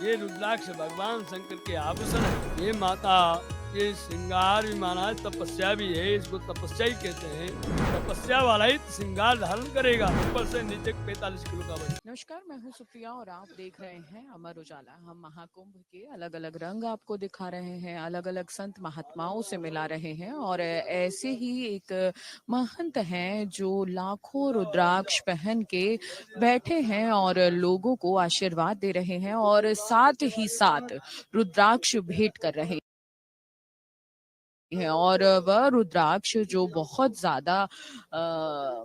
ये रुद्राक्ष भगवान शंकर के आभूषण है। ये माता ये श्रृंगार भी माना है, तपस्या भी है, इसको तपस्या ही कहते हैं। तपस्या वाला ही श्रृंगार धारण करेगा। ऊपर से नीचे 45 किलो का वजन। नमस्कार, मैं हूं सुप्रिया और आप देख रहे हैं अमर उजाला। हम महाकुंभ के अलग अलग रंग आपको दिखा रहे हैं, अलग अलग संत महात्माओं से मिला रहे हैं और ऐसे ही एक महंत हैं जो लाखों रुद्राक्ष पहन के बैठे हैं और लोगों को आशीर्वाद दे रहे हैं और साथ ही साथ रुद्राक्ष भेंट कर रहे हैं। और वह रुद्राक्ष जो बहुत ज्यादा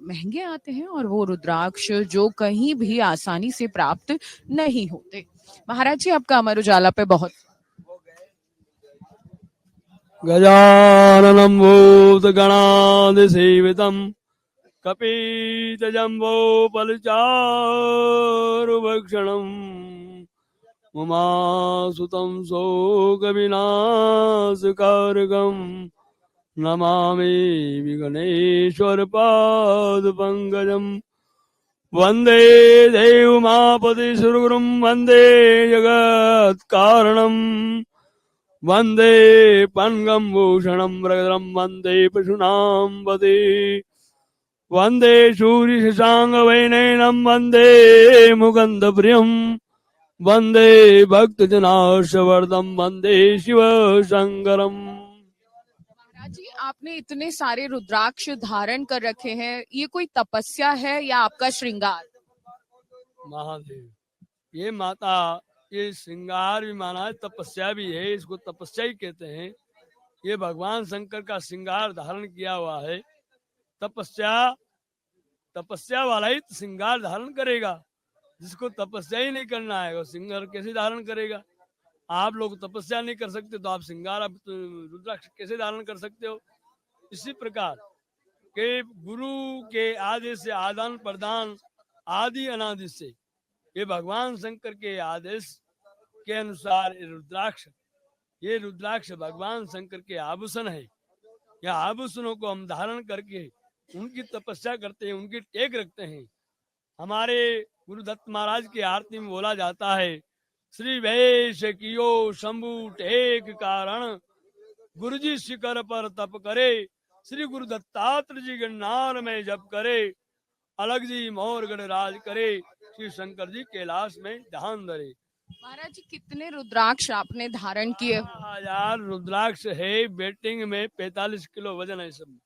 महंगे आते हैं और वो रुद्राक्ष जो कहीं भी आसानी से प्राप्त नहीं होते। महाराज जी, आपका अमर उजाला पे बहुत गजाननं भूतगणाधिसेवितं कपीतजम्बोपलचारुभक्षणम् उमासुतं शोकविनाशकारकम् नमामि विघ्नेश्वरपादपङ्कजम् वन्दे देवमापति सुरगुरुं वन्दे जगत्कारणम् वन्दे पन्गं भूषणं मृगधरं वन्दे पशूनां वदे वन्दे शूरिशशाङ्गवैनयनं वन्दे मुकुन्दप्रियं वन्दे भक्तजनार्षवर्धं वन्दे शिवशङ्करम्। महाराज जी, आपने इतने सारे रुद्राक्ष धारण कर रखे हैं, ये कोई तपस्या है या आपका श्रृंगार? महादेव ये माता ये श्रृंगार भी माना है, तपस्या भी है, इसको तपस्या ही कहते हैं। ये भगवान शंकर का श्रृंगार धारण किया हुआ है। तपस्या तपस्या वाला ही श्रृंगार धारण करेगा। जिसको तपस्या ही नहीं करना है वो श्रृंगार कैसे धारण करेगा। आप लोग तपस्या नहीं कर सकते तो आप श्रृंगार आप रुद्राक्ष कैसे धारण कर सकते हो। इसी प्रकार के गुरु के आदेश से आदान प्रदान आदि अनादि से ये भगवान शंकर के आदेश के अनुसार ये रुद्राक्ष भगवान शंकर के आभूषण है। यह आभूषणों को हम धारण करके उनकी तपस्या करते हैं, उनकी टेक रखते हैं। हमारे गुरुदत्त महाराज की आरती में बोला जाता है, श्री वैश कियो शंभु टेक कारण गुरु जी शिखर पर तप करे, श्री गुरु दत्तात्र जी गन्नार में जप करे, अलग जी मोर गढ़ राज करे, श्री शंकर जी कैलाश में ध्यान धरे। महाराज जी, कितने रुद्राक्ष आपने धारण किए? 1000 रुद्राक्ष है। बेटिंग में 45 किलो वजन है सब,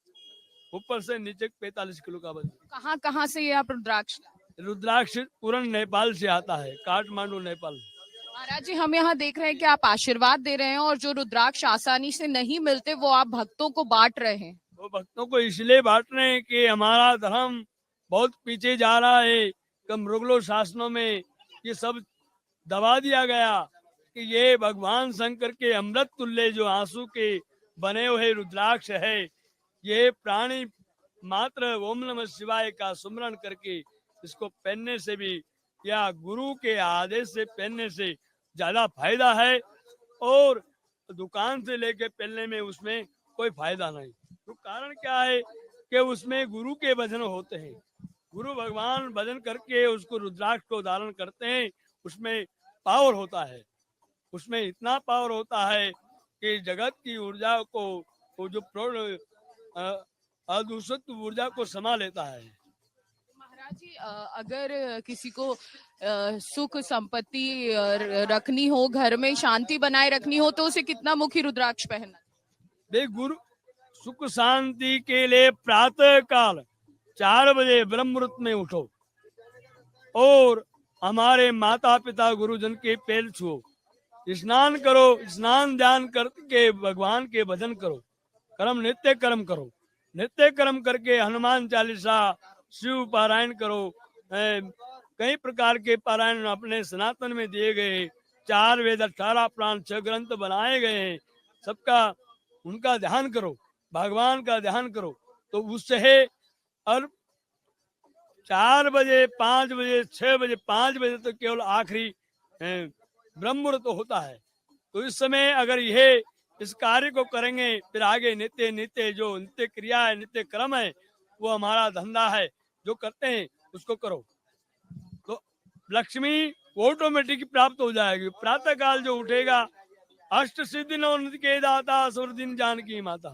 ऊपर से नीचे 45 किलो का वजन। कहाँ कहाँ से ये आप रुद्राक्ष? रुद्राक्ष पूरन नेपाल से आता है, काठमांडू नेपाल। महाराज जी, हम यहाँ देख रहे हैं कि आप आशीर्वाद दे रहे हैं और जो रुद्राक्ष आसानी से नहीं मिलते वो आप भक्तों को बांट रहे हैं। वो भक्तों को इसलिए बांट रहे हैं कि हमारा धर्म बहुत पीछे जा रहा है। कम मुगलों शासनों में ये सब दबा दिया गया कि ये भगवान शंकर के अमृत तुल्य जो आंसू के बने हुए रुद्राक्ष है, ये प्राणी मात्र ओम नमः शिवाय का सुमरण करके इसको पहनने से भी या गुरु के आदेश से पहनने से ज्यादा फायदा है और दुकान से लेके पहनने में उसमें कोई फायदा नहीं। तो कारण क्या है कि उसमें गुरु के भजन होते हैं। गुरु भगवान भजन करके उसको रुद्राक्ष को धारण करते हैं। उसमें पावर होता है, उसमें इतना पावर होता है कि जगत की ऊर्जा को वो जो अदूषित ऊर्जा को समा लेता है। महाराज जी, अगर किसी को सुख संपत्ति रखनी हो, घर में शांति बनाए रखनी हो, तो उसे कितना मुखी रुद्राक्ष पहनना? देख गुरु सुख शांति के लिए प्रातः काल 4 बजे ब्रह्म मुहूर्त में उठो और हमारे माता पिता गुरुजन के पैर छुओ, स्नान करो, स्नान ध्यान करके भगवान के भजन करो, कर्म नित्य कर्म करो, नित्य कर्म करके हनुमान चालीसा शिव पारायण करो। कई प्रकार के पारायण अपने सनातन में दिए गए, 4 वेद 18 पुराण 6 ग्रंथ बनाए गए हैं। सबका उनका ध्यान करो, भगवान का ध्यान करो, तो उससे और 4 बजे 5 बजे 6 बजे 5 बजे तो केवल आखिरी ब्रह्म मुहूर्त होता है। तो इस समय अगर यह इस कार्य को करेंगे फिर आगे नित्य नित्य जो नित्य क्रिया है, नित्य कर्म है, वो हमारा धंधा है, जो करते हैं उसको करो। तो लक्ष्मी ऑटोमेटिक प्राप्त हो जाएगी। प्रातः काल जो उठेगा, अष्ट सिद्धि नवनिधि के दाता सुरदिन जानकी माता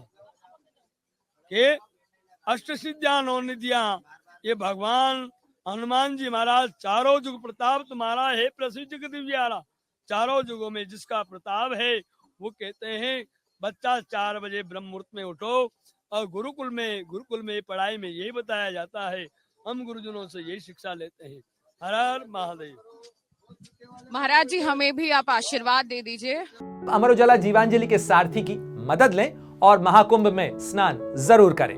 के अष्ट सिद्धियां नवनिधियां, ये भगवान हनुमान जी महाराज चारों युग प्रताप तुम्हारा है, प्रसिद्ध जगदीश्वरा। चारों युगों में जिसका प्रताप है, वो कहते हैं बच्चा 4 बजे ब्रह्म मुहूर्त में उठो। और गुरुकुल में पढ़ाई में यही बताया जाता है, हम गुरुजनों से यही शिक्षा लेते हैं। हर हर महादेव। महाराज जी, हमें भी आप आशीर्वाद दे दीजिए। अमर उजाला जीवांजलि के सारथी की मदद लें और महाकुंभ में स्नान जरूर करें।